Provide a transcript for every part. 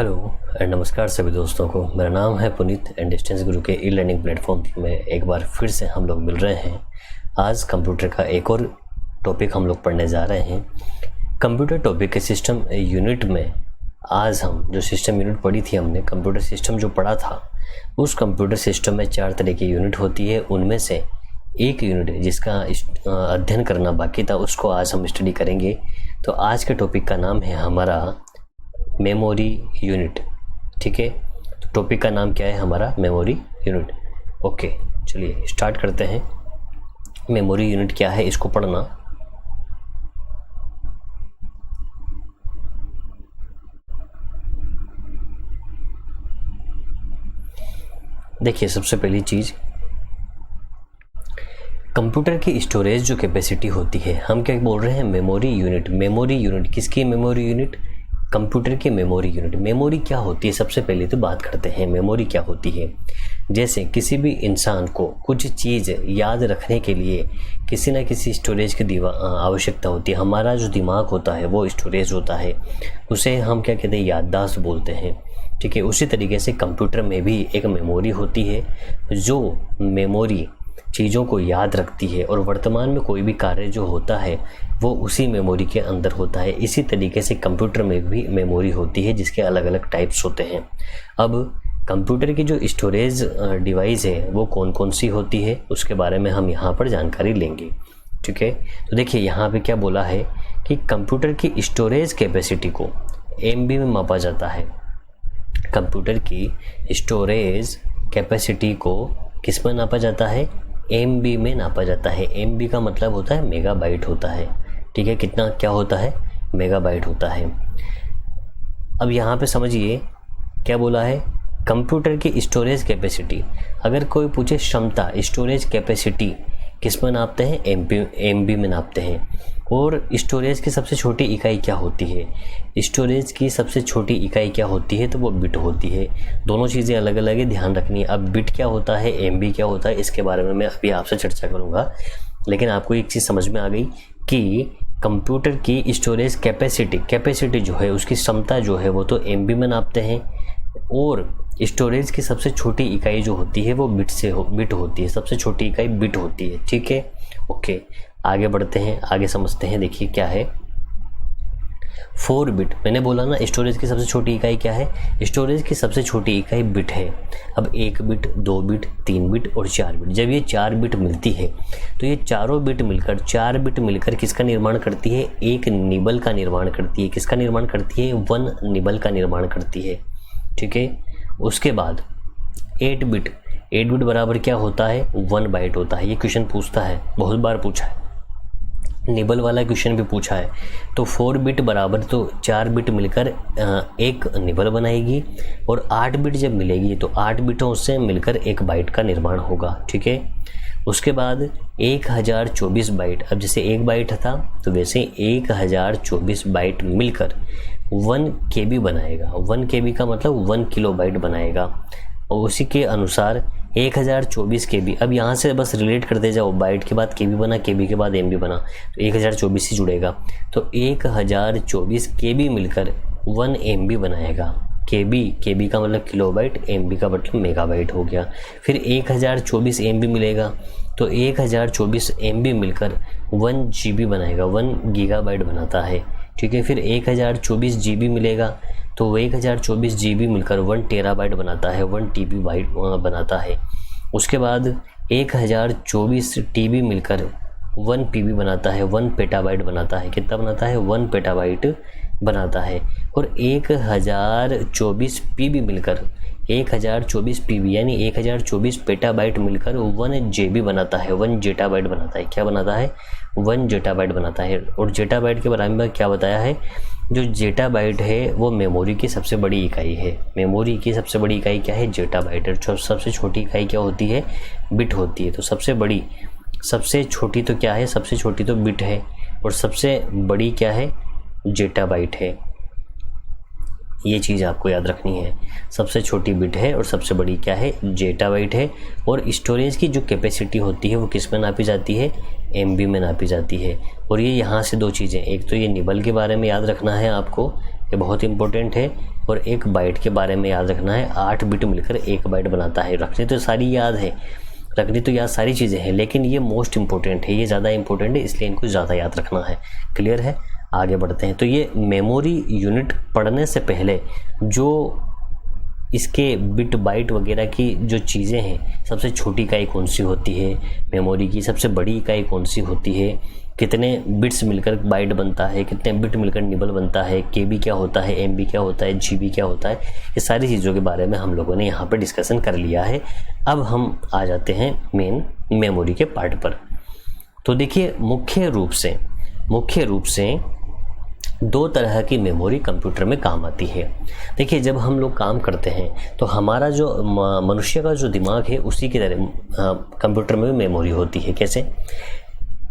Hello and नमस्कार सभी दोस्तों को। मेरा नाम है पुनीत एंड डिस्टेंस गुरु के ई लर्निंग प्लेटफॉर्म में एक बार फिर से हम लोग मिल रहे हैं। आज कंप्यूटर का एक और टॉपिक हम लोग पढ़ने जा रहे हैं। कंप्यूटर टॉपिक के सिस्टम यूनिट में आज हम जो सिस्टम यूनिट पढ़ी थी, हमने कंप्यूटर सिस्टम जो पढ़ा था, उस कंप्यूटर सिस्टम में 4 तरह की यूनिट होती है। उनमें से एक यूनिट जिसका अध्ययन करना बाकी था, उसको आज हम स्टडी करेंगे। तो आज के टॉपिक का नाम है हमारा मेमोरी यूनिट। ठीक है, तो टॉपिक का नाम क्या है हमारा? Memory unit. ओके, चलिए स्टार्ट करते हैं। मेमोरी यूनिट क्या है, इसको पढ़ना। देखिए, सबसे पहली चीज, कंप्यूटर की स्टोरेज जो कैपेसिटी होती है, हम क्या बोल रहे हैं? Memory unit. मेमोरी यूनिट किसकी? मेमोरी यूनिट कंप्यूटर की मेमोरी यूनिट। मेमोरी क्या होती है, सबसे पहले तो बात करते हैं मेमोरी क्या होती है। जैसे किसी भी इंसान को कुछ चीज़ याद रखने के लिए किसी न किसी स्टोरेज की आवश्यकता होती है। हमारा जो दिमाग होता है वो स्टोरेज होता है, उसे हम क्या कहते हैं? याददाश्त बोलते हैं। ठीक है, उसी तरीके से कंप्यूटर में भी एक मेमोरी होती है जो मेमोरी चीज़ों को याद रखती है, और वर्तमान में कोई भी कार्य जो होता है वो उसी मेमोरी के अंदर होता है। इसी तरीके से कंप्यूटर में भी मेमोरी होती है जिसके अलग अलग टाइप्स होते हैं। अब कंप्यूटर की जो स्टोरेज डिवाइस है वो कौन कौन सी होती है, उसके बारे में हम यहाँ पर जानकारी लेंगे। ठीक है, तो देखिए यहाँ पे क्या बोला है कि कंप्यूटर की स्टोरेज कैपेसिटी को MB में मापा जाता है। कंप्यूटर की स्टोरेज कैपेसिटी को किस में नापा जाता है? MB में नापा जाता है। MB का मतलब होता है मेगाबाइट होता है। ठीक है, कितना क्या होता है? मेगाबाइट होता है। अब यहाँ पे समझिए क्या बोला है, कंप्यूटर की स्टोरेज कैपेसिटी। अगर कोई पूछे क्षमता, स्टोरेज कैपेसिटी किस में नापते हैं? MB में नापते हैं। और स्टोरेज की सबसे छोटी इकाई क्या होती है? स्टोरेज की सबसे छोटी इकाई क्या होती है? तो वो बिट होती है। दोनों चीज़ें अलग अलग है, ध्यान रखनी है। अब बिट क्या होता है, MB क्या होता है, इसके बारे में मैं अभी आपसे चर्चा करूँगा। लेकिन आपको एक चीज़ समझ में आ गई कि कंप्यूटर की स्टोरेज कैपेसिटी जो है, उसकी क्षमता जो है वो तो MB में नापते हैं, और स्टोरेज की सबसे छोटी इकाई जो होती है वो बिट होती है। सबसे छोटी इकाई बिट होती है। ठीक है, ओके, आगे बढ़ते हैं, आगे समझते हैं। देखिए क्या है 4 बिट। मैंने बोला ना, स्टोरेज की सबसे छोटी इकाई क्या है? स्टोरेज की सबसे छोटी इकाई बिट है। अब 1 बिट, 2 बिट, 3 बिट और 4 बिट। जब ये 4 बिट मिलती है तो ये चारों बिट मिलकर, 4 बिट मिलकर किसका निर्माण करती है? एक निबल का निर्माण करती है। किसका निर्माण करती है? 1 निबल का निर्माण करती है। ठीक है, उसके बाद 8 बिट बराबर क्या होता है? 1 बाइट होता है। ये क्वेश्चन पूछता है, बहुत बार पूछा है, निबल वाला क्वेश्चन भी पूछा है। तो 4 बिट बराबर तो 4 बिट मिलकर एक निबल बनाएगी, और 8 बिट जब मिलेगी तो 8 बिटों से मिलकर एक बाइट का निर्माण होगा। ठीक है, उसके बाद 1024 बाइट। अब जैसे 1 बाइट था तो वैसे 1024 बाइट मिलकर 1 KB बनाएगा। 1 KB का मतलब 1 किलोबाइट बनाएगा। और उसी के अनुसार 1024 KB। अब यहाँ से बस रिलेट करते जाओ, बाइट के बाद KB बना, KB के बाद MB बना, तो 1024 ही जुड़ेगा। तो 1024 KB मिलकर 1 MB बनाएगा। KB का मतलब किलोबाइट, MB का मतलब मेगाबाइट हो गया। फिर 1024 MB मिलेगा तो 1024 MB मिलकर 1 GB बनाएगा, 1 गीगाबाइट बनाता है। ठीक है, फिर 1024 GB मिलेगा तो 1024 GB मिलकर 1 टेराबाइट बनाता है, 1 TB बाइट बनाता है। उसके बाद 1024 TB मिलकर 1 PB बनाता है, 1 पेटाबाइट बनाता है। कितना बनाता है? 1 पेटाबाइट बनाता है। और 1024 PB मिलकर 1024 PB यानी 1024 पेटाबाइट मिलकर 1 JB बनाता है, 1 जेटाबाइट बनाता है। क्या बनाता है? 1 जेटाबाइट बनाता है। और जेटाबाइट के बारे में क्या बताया है? जो जेटाबाइट है वो मेमोरी की सबसे बड़ी इकाई है। मेमोरी की सबसे बड़ी इकाई क्या है? जेटाबाइट। और सबसे छोटी इकाई क्या होती है? बिट होती है। तो सबसे छोटी तो क्या है? सबसे छोटी तो बिट है, और सबसे बड़ी क्या है? जेटाबाइट है। ये चीज़ आपको याद रखनी है। सबसे छोटी बिट है और सबसे बड़ी क्या है? जेटाबाइट है। और स्टोरेज की जो कैपेसिटी होती है वो किस में नापी जाती है? MB में नापी जाती है। और ये यहाँ से दो चीज़ें, एक तो ये निबल के बारे में याद रखना है आपको, ये बहुत इंपॉर्टेंट है और एक बाइट के बारे में याद रखना है। 8 बिट मिलकर 1 बाइट बनाता है। रखनी तो सारी याद है, रखनी तो याद सारी चीज़ें हैं, लेकिन ये मोस्ट इंपॉर्टेंट है, ये ज़्यादा इंपॉर्टेंट है, इसलिए इनको ज़्यादा याद रखना है। क्लियर है? आगे बढ़ते हैं। तो ये मेमोरी यूनिट पढ़ने से पहले जो इसके बिट बाइट वगैरह की जो चीज़ें हैं, सबसे छोटी इकाई कौन सी होती है मेमोरी की, सबसे बड़ी इकाई कौन सी होती है, कितने बिट्स मिलकर बाइट बनता है, कितने बिट मिलकर निबल बनता है, केबी क्या होता है, एमबी क्या होता है, जीबी क्या होता है, ये सारी चीज़ों के बारे में हम लोगों ने यहाँ पर डिस्कशन कर लिया है। अब हम आ जाते हैं मेन मेमोरी के पार्ट पर। तो देखिए, मुख्य रूप से 2 तरह की मेमोरी कंप्यूटर में काम आती है। देखिए, जब हम लोग काम करते हैं तो हमारा जो मनुष्य का जो दिमाग है उसी की तरह कंप्यूटर में भी मेमोरी होती है। कैसे?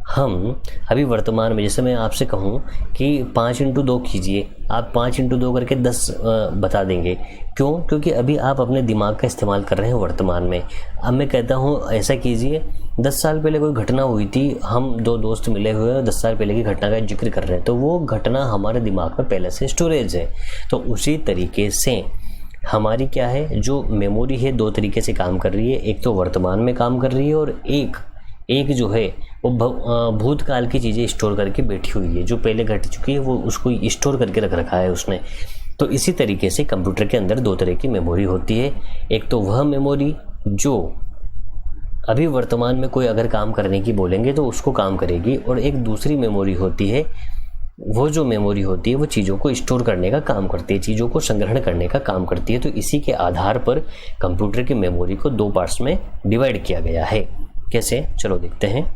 हम अभी वर्तमान में, जैसे मैं आपसे कहूँ कि 5x2 कीजिए, आप 5x2 करके 10 बता देंगे। क्यों? क्योंकि अभी आप अपने दिमाग का इस्तेमाल कर रहे हैं वर्तमान में। अब मैं कहता हूँ ऐसा कीजिए, 10 साल पहले कोई घटना हुई थी, हम 2 दोस्त मिले हुए हैं, 10 साल पहले की घटना का जिक्र कर रहे हैं, तो वो घटना हमारे दिमाग में पहले से स्टोरेज है। तो उसी तरीके से हमारी क्या है, जो मेमोरी है 2 तरीके से काम कर रही है। एक तो वर्तमान में काम कर रही है और एक जो है वो भूतकाल की चीज़ें स्टोर करके बैठी हुई है, जो पहले घट चुकी है वो उसको स्टोर करके रख रखा है उसने। तो इसी तरीके से कंप्यूटर के अंदर 2 तरह की मेमोरी होती है। एक तो वह मेमोरी जो अभी वर्तमान में कोई अगर काम करने की बोलेंगे तो उसको काम करेगी, और एक दूसरी मेमोरी होती है, वो जो मेमोरी होती है वो चीज़ों को स्टोर करने का काम करती है, चीज़ों को संग्रहण करने का काम करती है। तो इसी के आधार पर कंप्यूटर की मेमोरी को 2 पार्ट्स में डिवाइड किया गया है। कैसे? चलो देखते हैं।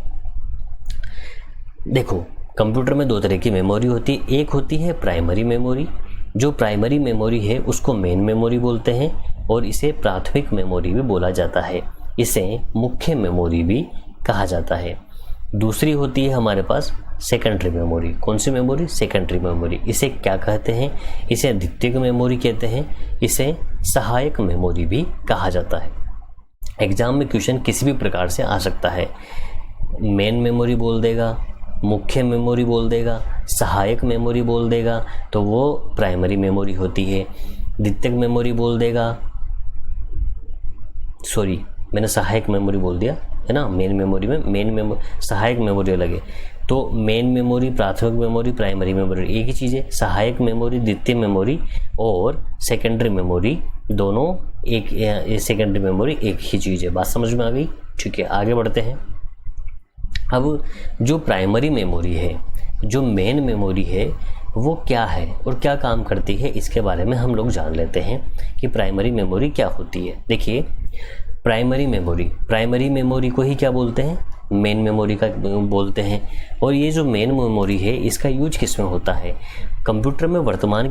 देखो, कंप्यूटर में 2 तरह की मेमोरी होती है। एक होती है प्राइमरी मेमोरी। जो प्राइमरी मेमोरी है उसको मेन मेमोरी बोलते हैं, और इसे प्राथमिक मेमोरी भी बोला जाता है। इसे मुख्य मेमोरी भी कहा जाता है। दूसरी होती है हमारे पास सेकेंडरी मेमोरी। कौन सी मेमोरी? Secondary memory. इसे क्या कहते हैं? इसे द्वितीयक मेमोरी कहते हैं। इसे सहायक मेमोरी भी कहा जाता है। एग्जाम में क्वेश्चन किसी भी प्रकार से आ सकता है। मेन मेमोरी बोल देगा, मुख्य मेमोरी बोल देगा, सहायक मेमोरी बोल देगा, तो वो प्राइमरी मेमोरी होती है। द्वितीयक मेमोरी बोल देगा, सॉरी मैंने सहायक मेमोरी बोल दिया है ना। मेन मेमोरी में सहायक मेमोरी अलग है। तो मेन मेमोरी, प्राथमिक मेमोरी, प्राइमरी मेमोरी एक ही चीज़ है। सहायक मेमोरी, द्वितीय मेमोरी और सेकेंडरी मेमोरी दोनों एक, सेकेंडरी मेमोरी एक ही चीज़ है। बात समझ में आ गई? ठीक है, आगे बढ़ते हैं। अब जो प्राइमरी मेमोरी है, जो मेन मेमोरी है, वो क्या है और क्या काम करती है, इसके बारे में हम लोग जान लेते हैं कि प्राइमरी मेमोरी क्या होती है। देखिए, प्राइमरी मेमोरी को ही क्या बोलते हैं? मेन मेमोरी का बोलते हैं। और ये जो मेन मेमोरी है इसका यूज किस में होता है? कंप्यूटर में वर्तमान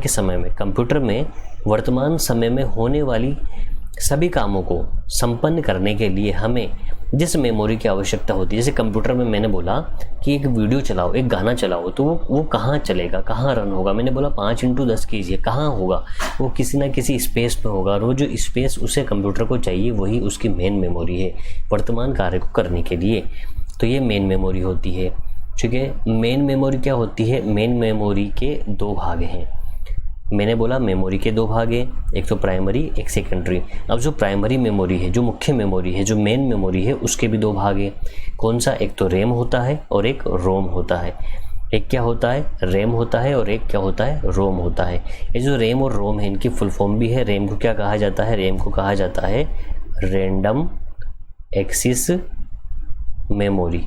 समय में होने वाली सभी कामों को संपन्न करने के लिए हमें जिस मेमोरी की आवश्यकता होती है, जैसे कंप्यूटर में मैंने बोला कि एक वीडियो चलाओ, एक गाना चलाओ, तो वो कहाँ चलेगा, कहाँ रन होगा? मैंने बोला 5x10 कीजिए, कहाँ होगा? वो किसी ना किसी स्पेस में होगा, और वो जो स्पेस उसे कंप्यूटर को चाहिए वही उसकी मेन मेमोरी है वर्तमान कार्य को करने के लिए। तो ये मेन मेमोरी होती है। ठीक है, मेन मेमोरी क्या होती है? मेन मेमोरी के 2 भाग हैं। मैंने बोला मेमोरी के 2 भाग हैं, एक तो प्राइमरी, एक सेकेंडरी। अब जो प्राइमरी मेमोरी है, जो मुख्य मेमोरी है, जो मेन मेमोरी है, उसके भी 2 भाग हैं। कौन सा? एक तो रैम होता है और एक रोम होता है। एक क्या होता है? रैम होता है, और एक क्या होता है? रोम होता है। ये जो रैम और रोम है इनकी फुल फॉर्म भी है। रैम को क्या कहा जाता है? रैम को कहा जाता है random access memory,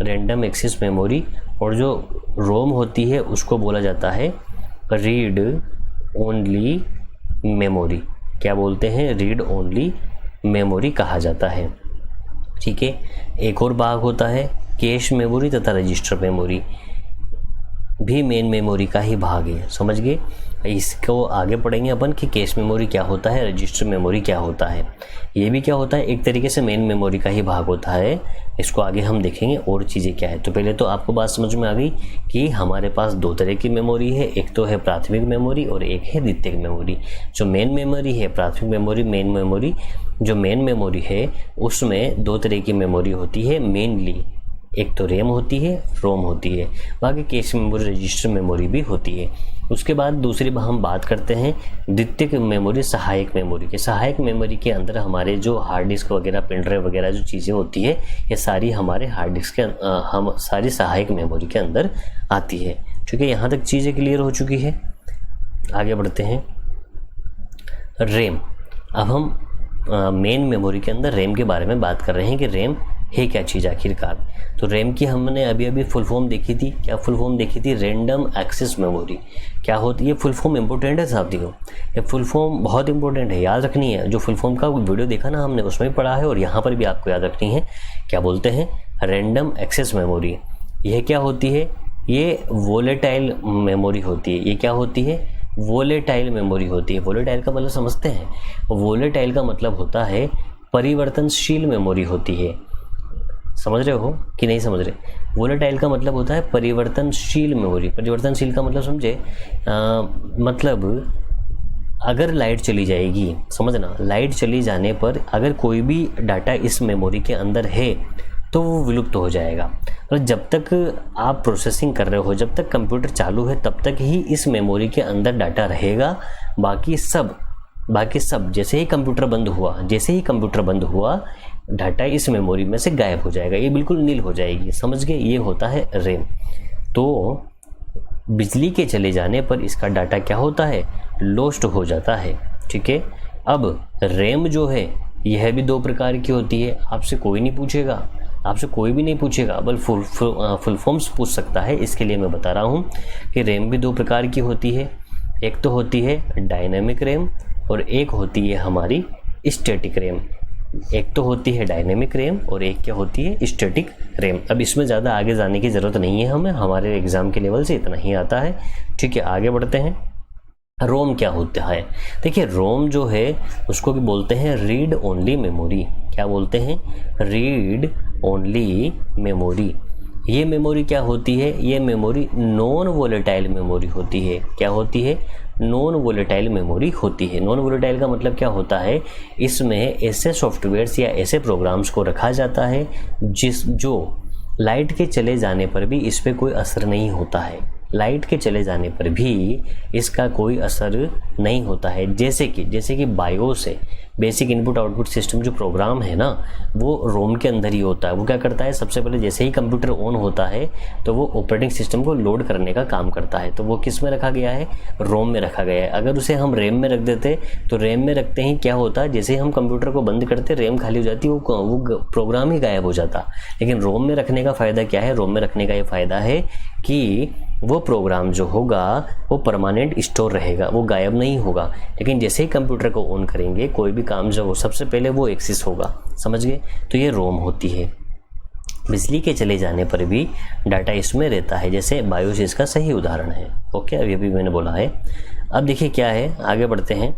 random access memory. और जो रोम होती है उसको बोला जाता है रीड ओनली मेमोरी। क्या बोलते हैं? रीड ओनली मेमोरी कहा जाता है। ठीक है, एक और भाग होता है कैश मेमोरी तथा रजिस्टर मेमोरी, भी मेन मेमोरी का ही भाग है। समझ गए? इसको आगे पढ़ेंगे अपन कि कैश मेमोरी क्या होता है, रजिस्टर मेमोरी क्या होता है। ये भी क्या होता है? एक तरीके से मेन मेमोरी का ही भाग होता है। इसको आगे हम देखेंगे और चीज़ें क्या है। तो पहले तो आपको बात समझ में आ गई कि हमारे पास 2 तरह की मेमोरी है। एक तो है प्राथमिक मेमोरी और एक है द्वितीयक मेमोरी। जो मेन मेमोरी है, प्राथमिक मेमोरी, मेन मेमोरी, जो मेन मेमोरी है उसमें 2 तरह की मेमोरी होती है मेनली। एक तो रैम होती है, रोम होती है, बाकी कैश मेमोरी, रजिस्टर मेमोरी भी होती है। उसके बाद दूसरी हम बात करते हैं द्वितीयक मेमोरी, सहायक मेमोरी के। सहायक मेमोरी के अंदर हमारे जो हार्ड डिस्क वगैरह, पेन ड्राइव वगैरह जो चीज़ें होती है, ये सारी हमारे हार्ड डिस्क के हम सारी सहायक मेमोरी के अंदर आती है। ठीक है, यहाँ तक चीज़ें क्लियर हो चुकी है। आगे बढ़ते हैं रैम। अब हम मेन मेमोरी के अंदर रैम के बारे में बात कर रहे हैं कि रैम है क्या चीज़ आखिरकार। तो रैम की हमने अभी अभी फुल फॉर्म देखी थी। क्या फुल फॉर्म देखी थी? Random access memory. क्या होती है? फुल फॉर्म इंपॉर्टेंट है साथियों, ये फुल फॉर्म बहुत इंपॉर्टेंट है, याद रखनी है। जो फुल फॉर्म का वीडियो देखा ना हमने, उसमें भी पढ़ा है और यहाँ पर भी आपको याद रखनी है। क्या बोलते हैं? Random access memory. यह क्या होती है? ये वोलेटाइल मेमोरी होती है। ये क्या होती है? वोलेटाइल मेमोरी होती है। वोलेटाइल का मतलब समझते हैं? वोलेटाइल का मतलब होता है परिवर्तनशील मेमोरी होती है। समझ रहे हो कि नहीं समझ रहे? वोलेटाइल का मतलब होता है परिवर्तनशील मेमोरी। परिवर्तनशील का मतलब समझे? मतलब अगर लाइट चली जाएगी, समझना, लाइट चली जाने पर अगर कोई भी डाटा इस मेमोरी के अंदर है तो वो विलुप्त हो जाएगा। और जब तक आप प्रोसेसिंग कर रहे हो, जब तक कंप्यूटर चालू है, तब तक ही इस मेमोरी के अंदर डाटा रहेगा। बाकी सब जैसे ही कंप्यूटर बंद हुआ डाटा इस मेमोरी में से गायब हो जाएगा, ये बिल्कुल नील हो जाएगी। समझ गए? ये होता है रैम। तो बिजली के चले जाने पर इसका डाटा क्या होता है? लॉस्ट हो जाता है। ठीक है, अब रैम जो है यह भी दो प्रकार की होती है। आपसे कोई भी नहीं पूछेगा, बल फुल फॉर्म्स पूछ सकता है। इसके लिए मैं बता रहा हूँ कि रैम भी दो प्रकार की होती है। एक तो होती है डायनेमिक रैम और एक होती है हमारी स्टैटिक रैम। एक तो होती है डायनेमिक रैम और एक क्या होती है? Static RAM. अब इसमें ज़्यादा आगे जाने की ज़रूरत नहीं है हमें, हमारे एग्ज़ाम के लेवल से इतना ही आता है। ठीक है, आगे बढ़ते हैं। रोम क्या होता है? देखिए, रोम जो है उसको भी बोलते हैं रीड ओनली मेमोरी। क्या बोलते हैं? Read only memory. ये मेमोरी क्या होती है? ये मेमोरी नॉन वोलेटाइल मेमोरी होती है। क्या होती है? नॉन वोलेटाइल मेमोरी होती है। नॉन वोलेटाइल का मतलब क्या होता है? इसमें ऐसे सॉफ्टवेयर्स या ऐसे प्रोग्राम्स को रखा जाता है जो लाइट के चले जाने पर भी इस पर कोई असर नहीं होता है। लाइट के चले जाने पर भी इसका कोई असर नहीं होता है। जैसे कि बायोस है, बेसिक इनपुट आउटपुट सिस्टम जो प्रोग्राम है ना, वो रोम के अंदर ही होता है। वो क्या करता है? सबसे पहले जैसे ही कंप्यूटर ऑन होता है तो वो ऑपरेटिंग सिस्टम को लोड करने का काम करता है। तो वो किस में रखा गया है? रोम में रखा गया है। अगर उसे हम रैम में रख देते तो रैम में रखते ही क्या होता है? जैसे ही हम कंप्यूटर को बंद करते, रैम खाली हो जाती, वो प्रोग्राम ही गायब हो जाता। लेकिन रोम में रखने का फ़ायदा क्या है? रोम में रखने का ये फ़ायदा है कि वो प्रोग्राम जो होगा वो परमानेंट स्टोर रहेगा, वो गायब नहीं होगा। लेकिन जैसे ही कंप्यूटर को ऑन करेंगे, कोई भी काम जो हो, सबसे पहले वो एक्सेस होगा। समझ गए? तो ये रोम होती है। बिजली के चले जाने पर भी डाटा इसमें रहता है, जैसे बायोस इसका सही उदाहरण है। ओके, अभी अभी मैंने बोला है। अब देखिए क्या है, आगे बढ़ते हैं।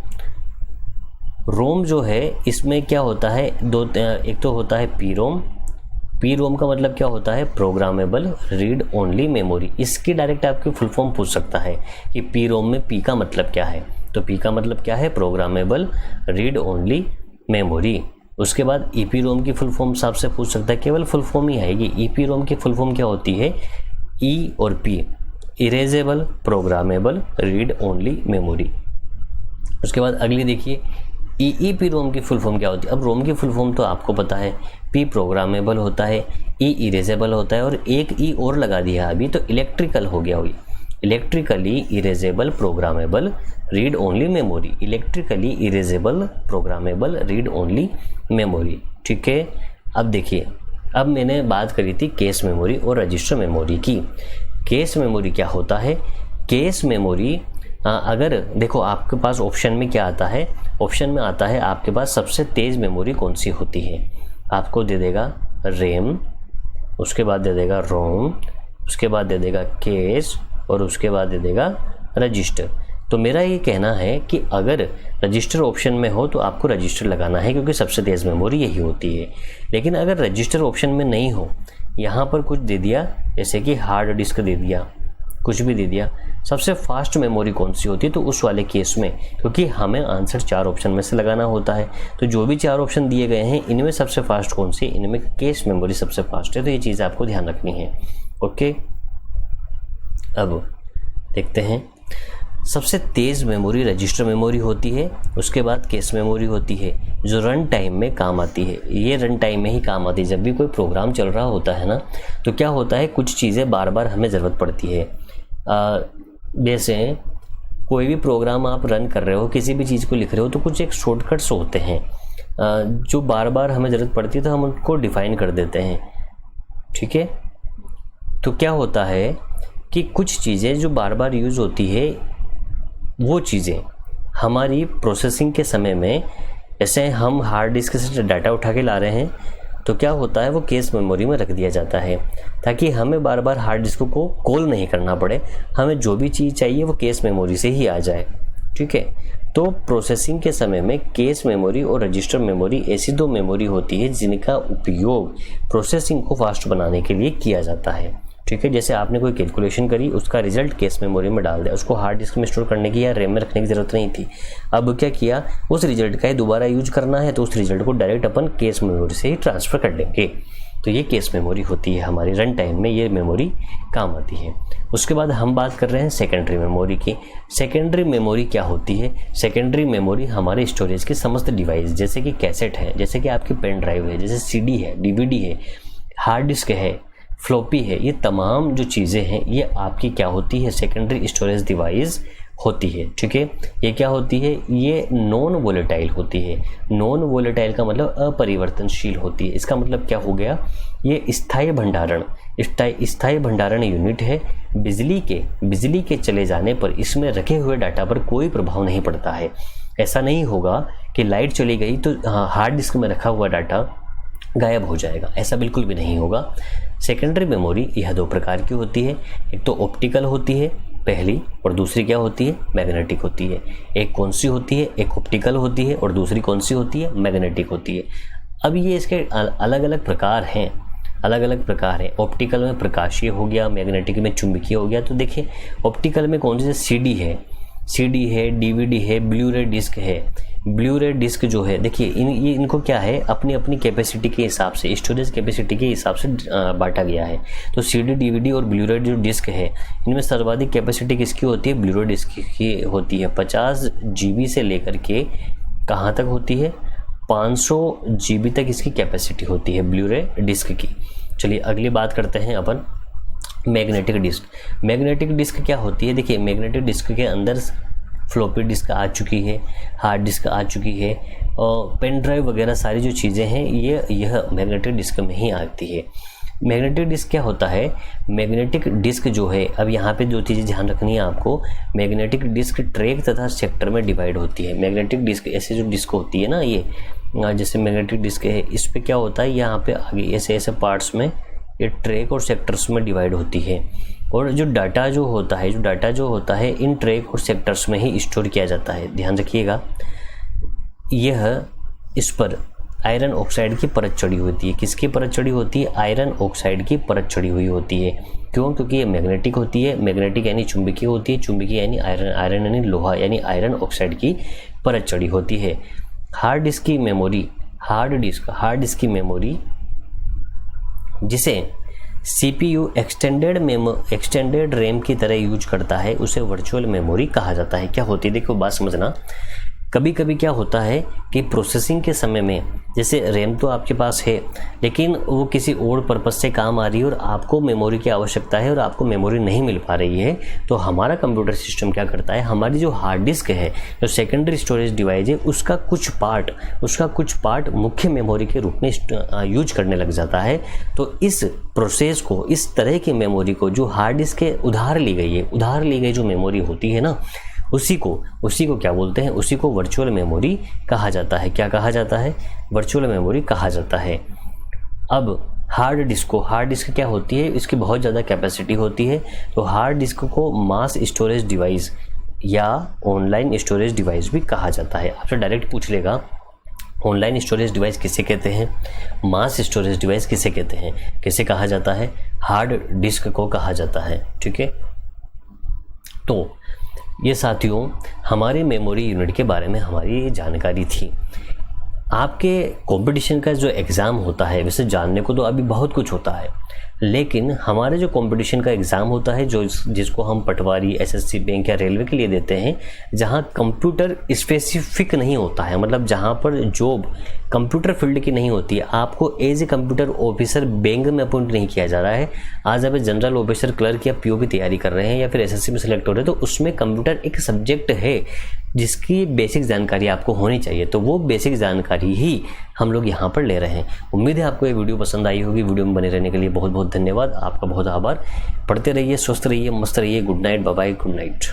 रोम जो है इसमें क्या होता है? एक तो होता है पी रोम। पी रोम का मतलब क्या होता है? Programmable read only memory. इसकी डायरेक्ट आपकी फुल फॉर्म पूछ सकता है कि पी रोम में पी का मतलब क्या है। तो पी का मतलब क्या है? Programmable read only memory. उसके बाद ईपी रोम की फुल फॉर्म आपसे पूछ सकता है, केवल फुल फॉर्म ही आएगी। ईपी रोम की फुल फॉर्म क्या होती है? ई और P, erasable programmable read only memory. उसके बाद अगली देखिए, ईईपी रोम की फुल फॉर्म क्या होती है? अब रोम की फुल फॉर्म तो आपको पता है, पी प्रोग्रामेबल होता है, ई इरेजेबल होता है और एक ई और लगा दिया अभी तो इलेक्ट्रिकल हो गया हुई। Electrically erasable programmable read only memory. Electrically erasable programmable read only memory. ठीक है, अब देखिए, अब मैंने बात करी थी कैश मेमोरी और रजिस्टर मेमोरी की। कैश मेमोरी क्या होता है? कैश मेमोरी अगर देखो आपके पास ऑप्शन में क्या आता है? ऑप्शन में आता है आपके पास सबसे तेज़ मेमोरी कौन सी होती है। आपको दे देगा रैम, उसके बाद दे देगा रोम, उसके बाद दे देगा कैश और उसके बाद दे देगा रजिस्टर। तो मेरा ये कहना है कि अगर रजिस्टर ऑप्शन में हो तो आपको रजिस्टर लगाना है, क्योंकि सबसे तेज़ मेमोरी यही होती है। लेकिन अगर रजिस्टर ऑप्शन में नहीं हो, यहाँ पर कुछ दे दिया, जैसे कि हार्ड डिस्क दे दिया, कुछ भी दे दिया। सबसे फास्ट मेमोरी कौन सी होती है, तो उस वाले केस में, क्योंकि हमें आंसर 4 ऑप्शन में से लगाना होता है, तो जो भी 4 ऑप्शन दिए गए हैं इनमें सबसे फास्ट कौन सी, इनमें केस मेमोरी सबसे फास्ट है। तो ये चीज़ आपको ध्यान रखनी है। ओके, अब देखते हैं। सबसे तेज़ मेमोरी रजिस्टर मेमोरी होती है, उसके बाद केस मेमोरी होती है, जो रन टाइम में काम आती है। ये रन टाइम में ही काम आती है। जब भी कोई प्रोग्राम चल रहा होता है ना, तो क्या होता है, कुछ चीज़ें बार बार हमें ज़रूरत पड़ती है। जैसे कोई भी प्रोग्राम आप रन कर रहे हो, किसी भी चीज़ को लिख रहे हो, तो कुछ एक शॉर्टकट्स होते हैं जो बार बार हमें ज़रूरत पड़ती है, तो हम उनको डिफ़ाइन कर देते हैं। ठीक है, तो क्या होता है कि कुछ चीज़ें जो बार बार यूज़ होती है, वो चीज़ें हमारी प्रोसेसिंग के समय में, जैसे हम हार्ड डिस्क से डाटा उठा के ला रहे हैं, तो क्या होता है, वो केस मेमोरी में रख दिया जाता है, ताकि हमें बार बार हार्ड डिस्क को कॉल नहीं करना पड़े। हमें जो भी चीज़ चाहिए वो केस मेमोरी से ही आ जाए। ठीक है, तो प्रोसेसिंग के समय में केस मेमोरी और रजिस्टर मेमोरी ऐसी 2 मेमोरी होती है जिनका उपयोग प्रोसेसिंग को फास्ट बनाने के लिए किया जाता है। ठीक है, जैसे आपने कोई कैलकुलेशन करी, उसका रिजल्ट केस मेमोरी में डाल दिया, उसको हार्ड डिस्क में स्टोर करने की या रैम में रखने की ज़रूरत नहीं थी। अब क्या किया, उस रिजल्ट का ही दोबारा यूज करना है, तो उस रिजल्ट को डायरेक्ट अपन केस मेमोरी से ही ट्रांसफ़र कर देंगे। तो ये केस मेमोरी होती है हमारी, रन टाइम में ये मेमोरी काम आती है। उसके बाद हम बात कर रहे हैं सेकेंडरी मेमोरी की। सेकेंडरी मेमोरी क्या होती है? सेकेंडरी मेमोरी हमारे स्टोरेज के समस्त डिवाइस, जैसे कि कैसेट है, जैसे कि आपकी पेन ड्राइव है, जैसे CD है, DVD है, हार्ड डिस्क है, फ्लॉपी है, ये तमाम जो चीज़ें हैं ये आपकी क्या होती है, सेकेंडरी स्टोरेज डिवाइस होती है। ठीक है, ये क्या होती है, ये नॉन वोलेटाइल होती है। नॉन वोलेटाइल का मतलब अपरिवर्तनशील होती है। इसका मतलब क्या हो गया, ये स्थायी भंडारण यूनिट है। बिजली के चले जाने पर इसमें रखे हुए डाटा पर कोई प्रभाव नहीं पड़ता है। ऐसा नहीं होगा कि लाइट चली गई तो हार्ड डिस्क में रखा हुआ डाटा गायब हो जाएगा, ऐसा बिल्कुल भी नहीं होगा। सेकेंडरी मेमोरी यह 2 प्रकार की होती है, एक तो ऑप्टिकल होती है पहली, और दूसरी क्या होती है, मैग्नेटिक होती है। एक कौन सी होती है, एक ऑप्टिकल होती है और दूसरी कौन सी होती है, मैग्नेटिक होती है। अब ये इसके अलग अलग प्रकार हैं, ऑप्टिकल में प्रकाशीय हो गया, मैग्नेटिक में चुंबकीय हो गया। तो देखिए, ऑप्टिकल में कौन सी, CD है, DVD है, ब्लू-रे डिस्क है। ब्लू-रे डिस्क जो है, देखिए इनको क्या है, अपनी अपनी कैपेसिटी के हिसाब से, स्टोरेज कैपेसिटी के हिसाब से बांटा गया है। तो CD, DVD और ब्लू-रे जो डिस्क है, इनमें सर्वाधिक कैपेसिटी किसकी होती है, ब्लू-रे डिस्क की होती है। 50 GB से लेकर के कहाँ तक होती है, 500 GB तक इसकी कैपेसिटी होती है ब्लू-रे डिस्क की। चलिए अगली बात करते हैं अपन, मैग्नेटिक डिस्क। मैग्नेटिक डिस्क क्या होती है, देखिए मैग्नेटिक डिस्क के अंदर फ्लॉपी डिस्क आ चुकी है, हार्ड डिस्क आ चुकी है, और पेन ड्राइव वगैरह सारी जो चीज़ें हैं यह मैग्नेटिक डिस्क में ही आती है। मैग्नेटिक डिस्क क्या होता है, मैग्नेटिक डिस्क जो है, अब यहाँ पे 2 चीज़ें ध्यान रखनी है आपको। मैग्नेटिक डिस्क ट्रैक तथा सेक्टर में डिवाइड होती है। मैग्नेटिक डिस्क ऐसे जो डिस्क होती है ना, ये जैसे मैग्नेटिक डिस्क है, इस पर क्या होता है, यहाँ पे आगे ऐसे ऐसे पार्ट्स में ये ट्रैक और सेक्टर्स में डिवाइड होती है। और जो डाटा जो होता है इन ट्रैक और सेक्टर्स में ही स्टोर किया जाता है। ध्यान रखिएगा, यह इस पर आयरन ऑक्साइड की परत चढ़ी होती है। किसकी परत चढ़ी होती है, आयरन ऑक्साइड की परत चढ़ी हुई होती है। क्यों, क्योंकि ये मैग्नेटिक होती है। मैग्नेटिक यानी चुंबकीय होती है, चुंबकीय यानी आयरन यानी लोहा, यानी आयरन ऑक्साइड की परत चढ़ी होती है। हार्ड डिस्क की मेमोरी जिसे CPU एक्सटेंडेड रैम की तरह यूज करता है, उसे वर्चुअल मेमोरी कहा जाता है। क्या होती है, देखो बात समझना। कभी कभी क्या होता है कि प्रोसेसिंग के समय में, जैसे रैम तो आपके पास है, लेकिन वो किसी और पर्पस से काम आ रही है और आपको मेमोरी की आवश्यकता है और आपको मेमोरी नहीं मिल पा रही है, तो हमारा कंप्यूटर सिस्टम क्या करता है, हमारी जो हार्ड डिस्क है, जो सेकेंडरी स्टोरेज डिवाइस है, उसका कुछ पार्ट मुख्य मेमोरी के रूप में यूज करने लग जाता है। तो इस प्रोसेस को, इस तरह की मेमोरी को, जो हार्ड डिस्क के उधार ली गई जो मेमोरी होती है ना, उसी को क्या बोलते हैं, उसी को वर्चुअल मेमोरी कहा जाता है। क्या कहा जाता है, वर्चुअल मेमोरी कहा जाता है। अब हार्ड डिस्क क्या होती है, इसकी बहुत ज़्यादा कैपेसिटी होती है। तो हार्ड डिस्क को मास स्टोरेज डिवाइस या ऑनलाइन स्टोरेज डिवाइस भी कहा जाता है। आपसे डायरेक्ट पूछ लेगा, ऑनलाइन स्टोरेज डिवाइस किसे कहते हैं, मास स्टोरेज डिवाइस किसे कहते हैं, किसे कहा जाता है, हार्ड डिस्क को कहा जाता है। ठीक है, तो ये साथियों हमारे मेमोरी यूनिट के बारे में हमारी जानकारी थी। आपके कंपटीशन का जो एग्ज़ाम होता है वैसे जानने को तो अभी बहुत कुछ होता है, लेकिन हमारे जो कंपटीशन का एग्ज़ाम होता है जिसको हम पटवारी, एसएससी, बैंक या रेलवे के लिए देते हैं, जहां कंप्यूटर स्पेसिफिक नहीं होता है, मतलब जहां पर जॉब कंप्यूटर फील्ड की नहीं होती है, आपको as a computer officer bank में अपॉइंट नहीं किया जा रहा है। आज आप जनरल ऑफिसर, क्लर्क या पीओ की तैयारी कर रहे हैं या फिर एसएससी में सेलेक्ट हो रहे हैं, तो उसमें कंप्यूटर एक सब्जेक्ट है जिसकी बेसिक जानकारी आपको होनी चाहिए। तो वो बेसिक जानकारी ही हम लोग यहाँ पर ले रहे हैं। उम्मीद है आपको ये वीडियो पसंद आई होगी। वीडियो में बने रहने के लिए बहुत बहुत धन्यवाद, आपका बहुत आभार। पढ़ते रहिए, स्वस्थ रहिए, मस्त रहिए। Good night, bye bye, good night.